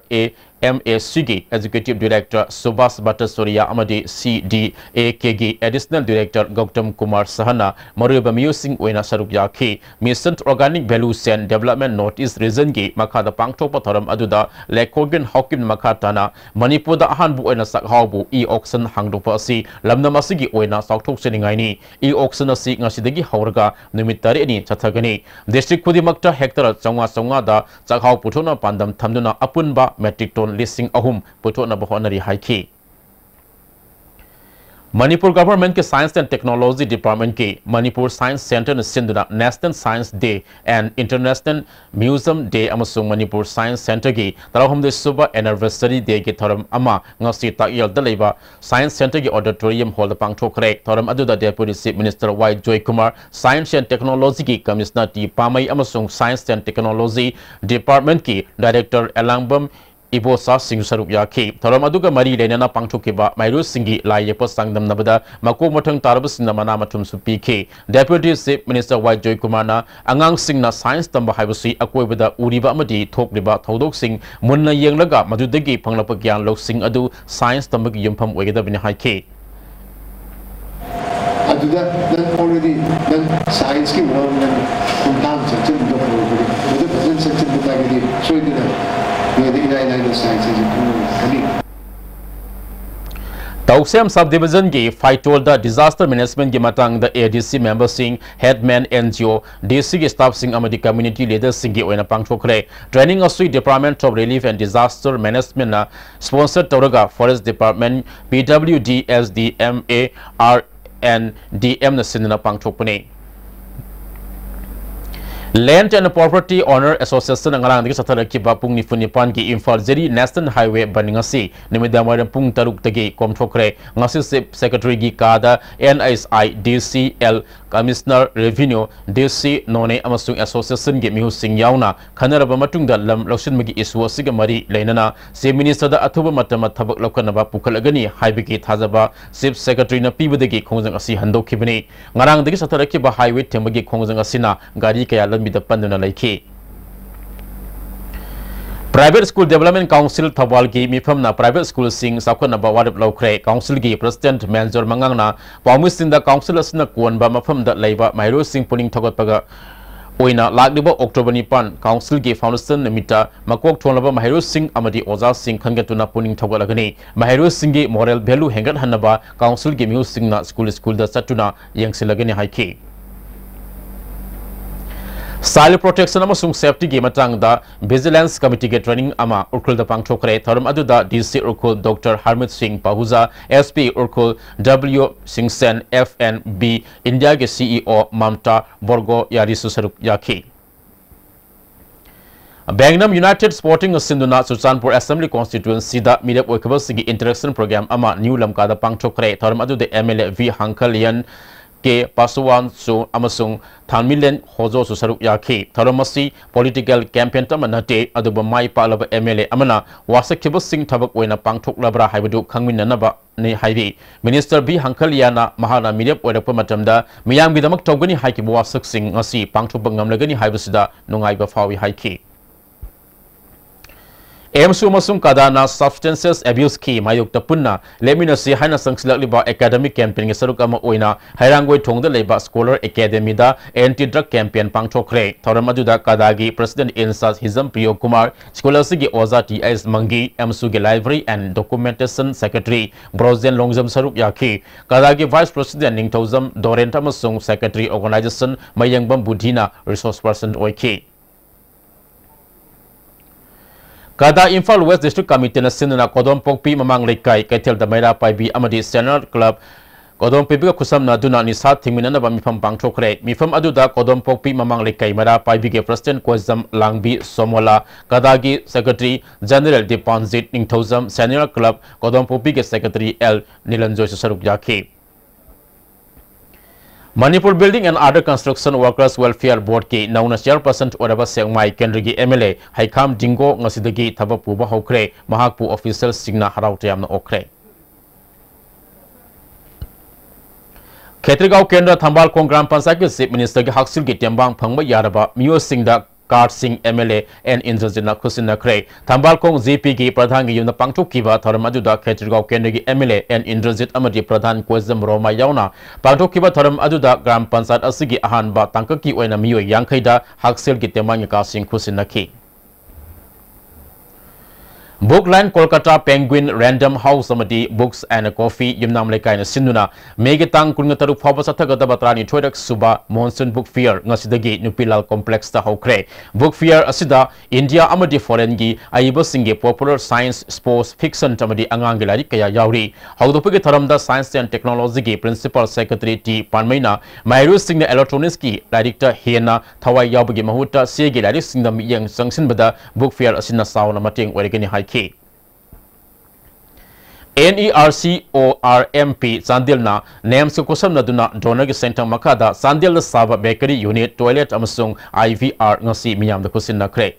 MACG Executive Director Subhas Bhattacharya Amadi CDAKG Additional Director Gautam Kumar Sahana Maruba Musing Wena Saruk Yaki Mission Organic Value Chain Development Northeast Region Gi Makada Pangthokpa Tharam Aduda Lekhogen Hokim Makatana Manipur da ahanbu oina sakhaubu auction hangdokpa asi lamnam asigi oina saukthok seningaini auction asi ngasidagi hauraga numit tare ni chathagani district Kudimakta hectare chonga da sakhau puthona pandam thamduna apunba metric ton listing ahum puthona bahonari haiki Manipur Government ke Science and Technology Department ke Manipur Science Center Sinduna National Science Day and International Museum Day amasung Manipur Science Center ki tarahum de suba anniversary day ke thoram ama ngasi takyal dalaiba Science Center ki auditorium hall da pangthokre thoram aduda Deputy Chief Minister Y Joy Kumar Science and Technology ki Commissioner T Pamai amasung Science and Technology Department ki Director Elangbam Ibosa Singh Sarup Yaki, Taramaduga Mari Lenana Pangtukiba, Mairu Singi, Layepo Sangdam Nabada, Mako Motang Tarabus Namana Matum Supiki, Deputy Chief Minister Y Joy Kumana, Angang Singh na Science Tamba Haibusi, Akwebada Uriba Amadi, Tok Riba, Todok Singh, Munna Yanglaga, Madudegi, Panglapagian, Lok Singh Adu, Science Tambak Yumpam Wegada Binahaki. Then already, then science ki world, then from down section, the present section, so it did. Tauksem Subdivision ki Faitol the Disaster Management ki matang the ADC member sing headman NGO DC staff sing amadi community leaders sing ki oina pangthokre training of State Department of Relief and Disaster Management na sponsored Toraga Forest Department PWD SDMA RNDM na sinna pangthokpane Land and Property Owner Association ngarang digi sathara ki bapung ni funipan ki Imphal Jeri National Highway baningasi nimidamaram pung taruk tagi komthokre ngasi secretary gi kada NSI DCL Commissioner Revenue DC None amasung Association gi mihu sing yauna khanaraba matung da lam loksin magi isu asiga mari leinana Chief Minister da athuba matama thabak lokhanaba pukhalagani haibigi thajaba Chief Secretary na pibadagi khongjang asi handokibani ngarang digi sathara ki ba highway themagi khongjang asina gari kaya the Panduna Lake Private School Development Council Thabal ki mifam na private school sing sakon ba wadap lokre council gi president manager mangang na pamus in the council asna kuan ba mafam da leiba mairo sing puning thagot paga oina lagdiba October ni pan council gi foundation namita makok thonaba mairo sing amadi oza sing khangatuna puning thogolagani mairo sing gi moral value hengat hanaba council gi mu sing na school da satuna yangsilagani haiki Child protection amasung safety gi matangda vigilance committee ge training ama urkul da pangthokre tharum aduda DC urkul Dr. Harmit Singh Pahuja SP urkul W Singh Sen FNB India ge CEO Mamta Borgo yari susaruk yakhi Bangnam United Sporting Sinduna Suchanpur Assembly Constituency da media workable sigi interaction program ama new lamka da pangthokre tharum aduda MLA V Hankalian ke Pasuwan su amasung Thanmilen Hozo su saruk yakhi tharamasi political campaign tamanate aduba mai palaba MLA amana wasakhiba sing thabak oina pangthok labra haibadu khangminanaba ne hairi Minister B Hankaliana mahana media oirakpa matamda miyamgi damak tawgani haiki wasak sing ngasi pangthok ngamlagani haibasida nungaiba fawi haiki AMSU masung kadana substances abuse ki mayuk tapunna lemina si haina sangsilak liba academic campaign nge saruk ama oina hairangoi thongda leba scholar academy da anti drug campaign pangthokre thoram aduda kadagi president insas hizam priyo kumar scholar sigi oza TS mangi AMSU ge library and documentation secretary brozen longjam saruk yakhi kadagi vice president ningthozam dorenta masung secretary organization mayangbam budhina resource person oiki Kada Imphal West District Committee na sinuna Kodom Pokpi mamang lekai Kaitel da Maira Paibi amadi Senior Club Kodom Paibi ka kusam na duna ni sa thingmina na ba mifam pangthokre mifam aduda Kodom Pokpi mamang lekai Maira Paibi ge President Kwazam Langbi Somola Kadagi Secretary General Deponsit Ningthozam Senior Club Kodom Pokpi ge Secretary L Nilanjoy saruk yakhi Manipur Building and Other Construction Workers Welfare Board ki nauna chairperson oraba sengmai kendrigi MLA Haikam Dingo ngasidagi thaba puba hokre mahakpu officials singna harautayamna okre Khetrigao Kendra Thambal Kongram Panchayat ki Chief Minister ki Haksil ki Tembang phangba yaraba Mio Singda Kart Singh MLA and Indrajina Kusina Kre Thambal Kong GP ki Pradhan gi yuna pangthok kiba tharam aduda Khetrigao Kendra ki MLA and Indrajit amadi Pradhan Kwazam Roma yauna pangthok kiba tharam aduda Gram Panchayat asigi ahanba tangka ki oina miyoi yankhaida Haksel ki Temang ka Singh Kusina ki Bookline Kolkata Penguin Random House amadi Books and Coffee yumnam lekai na sinuna megetang kunngataru phaba sathagada batrani thoidak suba Monsoon Book Fair ngasidagi Nupilal Complex ta hokre Book Fair asida India amadi foreign gi aiba singe popular science sports fiction amadi angang gi lari kaya yauri hawdopege tharamda science and technology gi principal secretary T Panmaina Mairu Singh electronics ki director Hena Thawai yabagi mahuta se gi lari singda miyang sangsin bada Book Fair asina sauna mating oregani haiki NERCORMP Sandilna names kusam naduna donor gi center makada Sandil Saba Bakery Unit Toilet amasung IVR ngasi miyam da kusin na kre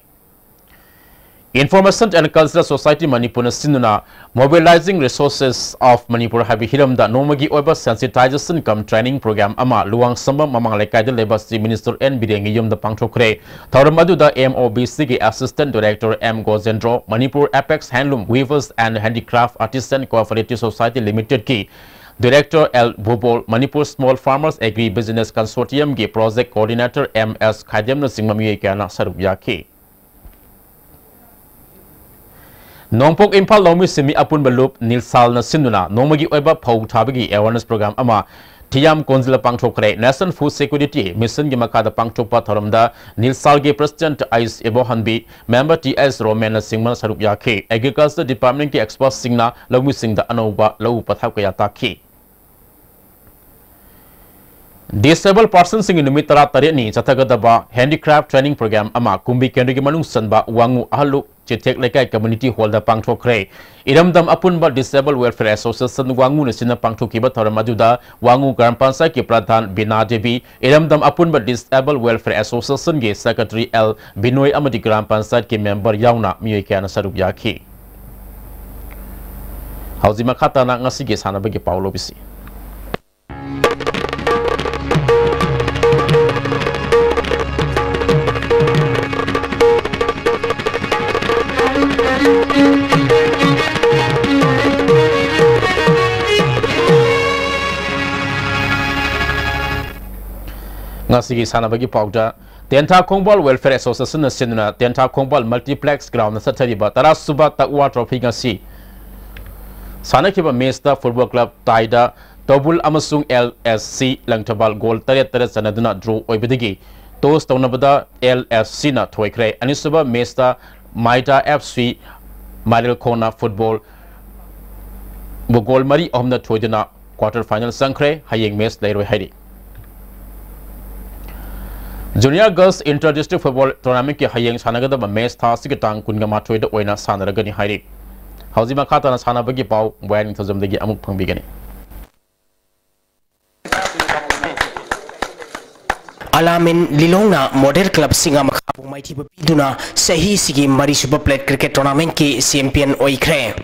Information and Cultural Society Manipur sinuna mobilizing resources of Manipur habi hiram da nomagi oiba sensitization cum training program ama luang sambam mamang lekai de labor minister N Birengi yum da pangthokre thoram adu da MOBC gi assistant director M Gozendro Manipur Apex Handloom Weavers and Handicraft Artisan Cooperative Society Limited ki Director L Bobol Manipur Small Farmers Agri Business Consortium gi project coordinator MS Khadem na singmami kana saruk yakhi Nongpok Impal Lomi Simi Apun Balup Nilsal na sinuna nomagi oiba phau thabagi awareness program ama Tiam Konzila Pangthokre National Food Security Mission gi makada pangthokpa tharamda Nilsal gi President Ais Ebohanbi member TS Romana Singman saruk yakhi Agriculture Department ki expert singna Lomi Singda anoba lau pathak ya takhi Disabled persons sing numit tara tare ni chathagadaba handicraft training program ama kumbi kendri manung sanba wangu ahlu Chitek lekai community hall da pangthokre iramdam apun ba disabled welfare association wangu nesina pangthoki ba tharamaduda wangu gram panchayat ki pradhan Bina Devi iramdam apun ba disabled welfare association ge secretary L Binoy amadi gram panchayat ki member yauna miyoi kana saruk yakhi hauzima khata na ngasi ge sana bagi Paulo bisi Ngasigi sana bagi pauda Tenta Kongbal Welfare Association na sinuna Tenta Kongbal Multiplex Ground na satariba tara suba takwa trophy ngasi sana kiba Mesta Football Club Taida Tobul amasung LSC langtabal goal taret sanaduna draw oibedigi toss taunabada LSC na thoikre anisaba mesta Maida FC Malil Kona football Bogol Mari Omna Thoidana quarter final Sankre Hayeng Mes Lairoi Haidi Junior Girls Inter-District Football Tournament ki Hayeng Sanagada Mes Tha Sikatang Kungama Thoida Oina Sanaragani Haidi Hauzima Khatana Sanabagi Pau Waning Thazamdagi Amuk Pangbigani Alamin Lilongna Model Club Singa Makhabu Mighty Biduna Sahi Sigi Marisuba Plate Cricket Tournament ki champion Oikre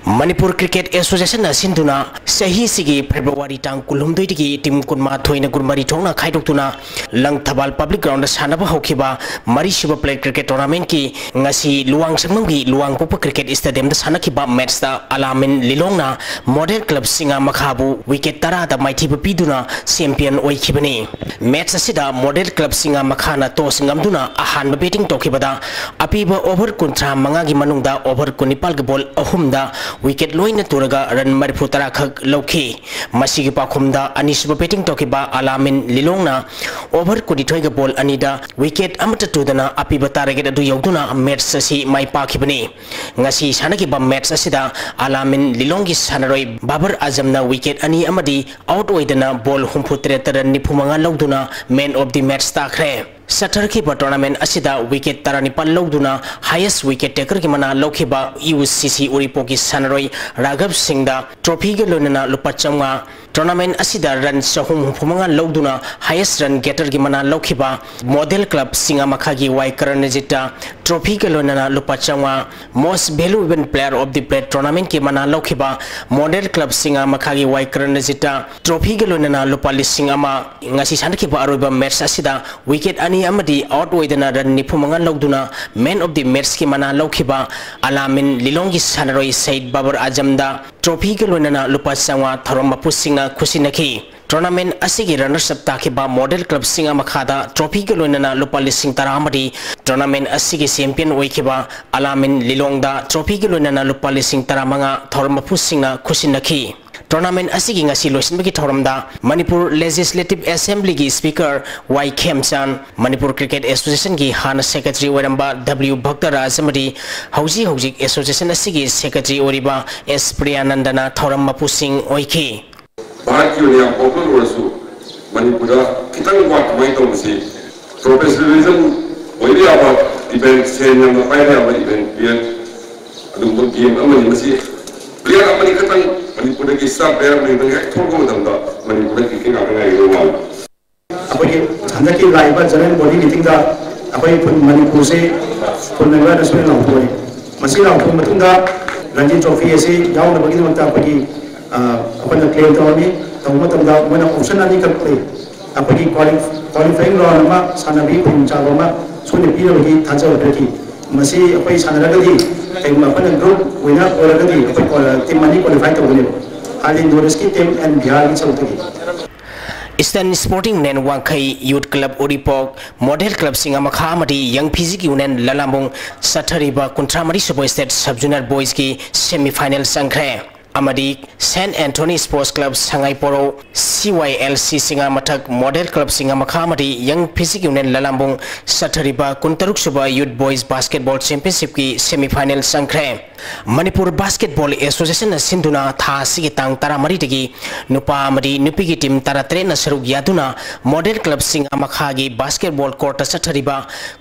Manipur Cricket Association na Sinduna Sahi Sigi February Tang Kulumdoi ki Tim Kunma Thoina Gurmari Thongna Khaidoktuna Lang Thabal Public Ground Sanaba Hokiba Marisuba Plate Cricket Tournament ki ngasi Luang Samngi Luang Popa Cricket Stadium da sanakiba match da Alamin Lilongna Model Club Singa Makhabu wicket tara da Mighty Biduna champion Oikibani match asida Model Club Singa Makhana Tos Ngamduna Ahan Betting Tokibada Apiba over Kuntra Mangagi Manungda over Kunipal Ball Ahumda wicket loina turaga run Maripu tara khak loki masigi pakhumda anisba betting tokiba Alamin Lilongna over Kuditoiga ball anida wicket amata tudana apiba target adu yogduna match asi mai pakhibani ngasi sanaki ba match asida Alamin Lilongi sanaroi Babar Azamna wicket ani amadi out oidana ball humputre taran nipumanga logduna man of the match takre Satar ki tournament asida wicket taranipal logduna highest wicket taker ki mana lokhiba UCC Uripo ki sanaroi Raghav Singh da trophy ge lonana lupachanga tournament asida run sahum phumanga logduna highest run getter ki mana lokhiba Model Club Singa Makha gi Wai Karanjita trophy ge lonana lupachanga most valuable player of the plate tournament ki mana lokhiba Model Club Singa Makha gi Wai Karanjita trophy ge lonana lupali singama ngasi sanakhiba aroba match asida wicket amadi out oidana run nipumanga logduna man of the match ki mana lokhiba Alamin Lilongi sanaroi Said Babar Azamda trophy ke lonana lupa sangwa tharoma pusinga khusinaki tournament asigi runners up takiba Model Club Singa Makhada trophy ke lonana lupa lising taramadi tournament asigi champion oikiba Alamin Lilongda trophy ke lonana lupa lising taramanga tharoma pusinga khusinaki tournament asigi ngasi loisinbagi thoramda Manipur Legislative Assembly gi Speaker Y Khemchan Manipur Cricket Association gi Hana Secretary Waramba W Bhaktaraj amadi hauji association asigi secretary oriba S Priyanandana thoram mapusing oiki Bharat ki uniya popular orasu Manipura kitang wat mai tongsi professionalism oiri aba event sen na pai aba event pian adu game amani masi player apani kitang Manipur ki star player ni tang ek thoko danda Manipur ki kinga ngai ro apoi handaki laiba general body meeting da apoi Manipur se punnawa national lampoi masi lampoi matunda Ranji trophy ase yauna bagi mata apoi apana claim tawani tawma tamda mana option ani kal play apoi qualifying round ma sanabi puncha ma sune pira bagi thaja bagi masi apoi sanaragadi team apana group winner oragadi apoi team mani qualify tawani halin doreski team and bihar ki chawtagi Eastern Sporting Nen Wangkai Youth Club Uripok Model Club Singa Makha amadi Young Physique Unen Lalambung Sathariba Kuntramari Super State Sub Junior Boys ki semi final sangkre amadi Saint Anthony Sports Club Sangai Poro CYLC Singa Mathak Model Club Singa Makha amadi Young Physique Unen Lalambung Sathariba Kuntaruk Suba Youth Boys Basketball Championship ki semi final sangkre Manipur Basketball Association na sinduna tha sigi tang taramari tagi nupa amadi nupi ki team taratre na saruk yaduna Model Club Singa Makha gi basketball court sathariba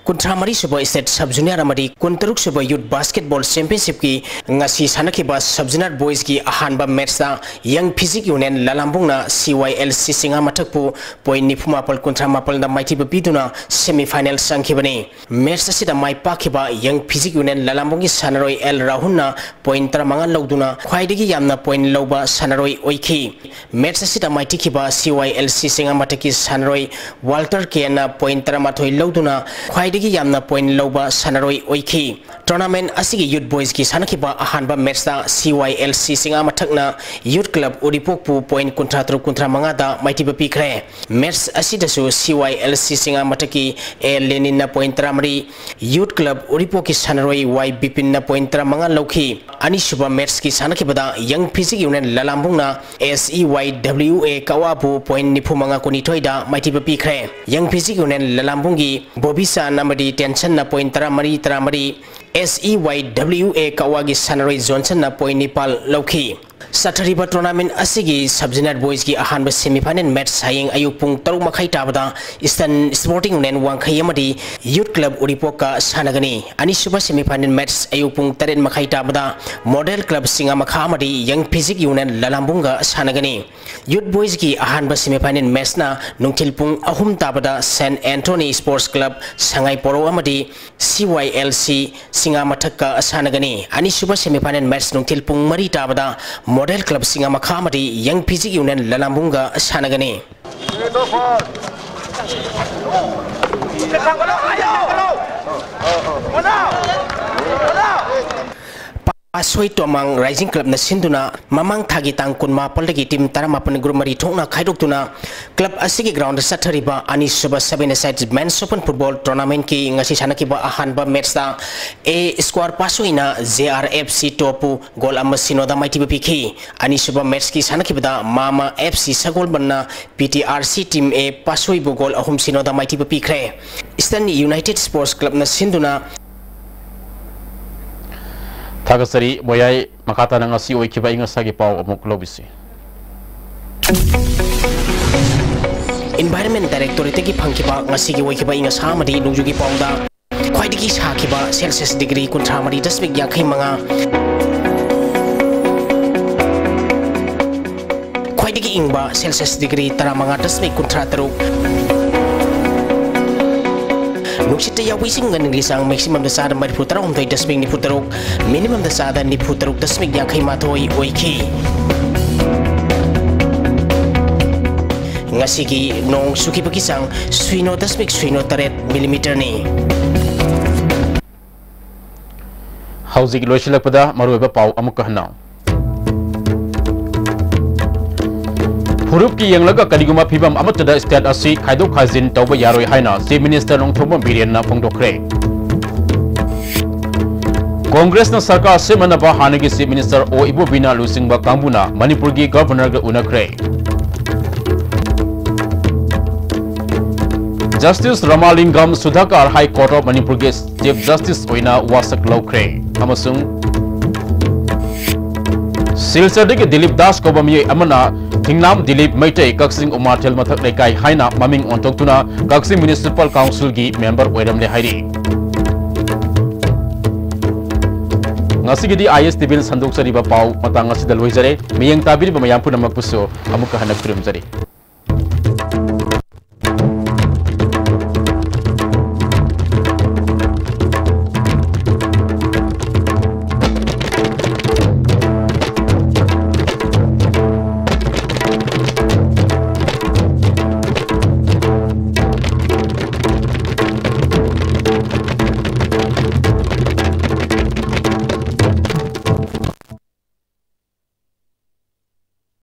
kuntramari suba state sub junior amadi kuntaruk suba youth basketball championship ki ngasi sanakiba sub junior boys ki ahanba match da Young Physique Union Lalambung na CYLC Singa Mathakpu point nipumapal kuntramapal na mighty biduna semi final sangkhibani match asida mai pakhiba Young Physique Union Lalambung ki sanaroi L Rahul na point taramangan logduna khwaidagi yamna point loba sanaroi oiki match asida mighty khiba CYLC Singa Mathaki sanaroi Walter K na point taramathoi logduna khwaidagi yamna point loba sanaroi oiki tournament asigi youth boys ki sanakhiba ahanba match da CYLC Singa singa mathakna youth club uripokpu point kuntra tru kuntra mangada maitiba pikre match asidasu CYLC singa mathaki a lenin na point tramari youth club uripoki sanaroi y bipin na point tramanga lokhi ani suba match ki sanakibada young physic union lalambungna SEYWA kawapu point nipumanga kunitoida maitiba pikre young physic union lalambungi bobisa namadi tension na point tramari SEYWA kawagi sanaroi johnson na point nipal lokhi Sathariba tournament asigi sub-junior boys ki ahanba semi-final match saying ayuk pung taruk makai tabada Eastern Sporting Union wangkai amadi youth club Uripoka sanagani ani suba semi-final match ayuk pung tarin makai tabada model club singa makha amadi young physic union lalambunga sanagani youth boys ki ahanba semi-final match na nungtil pung ahum tabada St Anthony Sports Club sangai poro amadi CYLC singa mathaka sanagani ani suba semi-final match nungtil pung mari tabada model club singa makhamadi young physic union lalambunga sanagani Pasoi Tomang Rising Club na sinduna mamang thagi tang kunma paldagi team taramapan group mari thongna khaidokuna club asigi ground sathariba ani suba 7-a-side men's open football tournament ki ngasi sanakiba ahanba match da a square pasoina JRFC topu goal amma sinoda maitiba pikhi ani suba match ki sanakibada mama FC sagol banna PTRC team a pasoi bu goal ahum sinoda maitiba pikre Eastern United Sports Club na sinduna Tagasari boyai makata na ngasi oi kiba inga sagi pau amuk lobisi. Environment Directorate ki phangkiba ngasi gi oi kiba inga samadi nungjugi paungda khwaidigi sakiba Celsius degree kunthamari dasmik yakhai manga khwaidigi ingba Celsius degree taramanga dasmik kuntra taruk Nuksita yawising ng lisang maximum da sada mariputarok umtoy dasmig ni putarok minimum da sada ni putarok dasmig yakhai matoy oiki ngasigi nong suki pakisang suino dasmig suino taret millimeter ni Hauzik loisilakpada maruiba pau amuk kahnaw Hurup ki yang laga kadiguma phibam amatada state asi khaidok khajin tawba yaroi haina chief minister nongthoma birian na phongdokre Congress na sarkar semanaba hanagi chief minister o ibobina lusingba kambuna Manipur gi governor ga unakre Justice Ramalingam Sudhakar High Court of Manipur gi chief justice oina wasak lokre amasung Silsadagi Dilip Das ko bami amana Tingnam Dilip Maitai Kaksing Umartel Mathak Lekai Haina Maming Ontoktuna Kaksing Municipal Council gi member Oiram le Hairi Ngasigidi IS Tibin Sanduk Sariba Pau Matang Asidal Wizare Miyang Tabiri Bamayampu Namakpuso Amuka Hanak Trimzari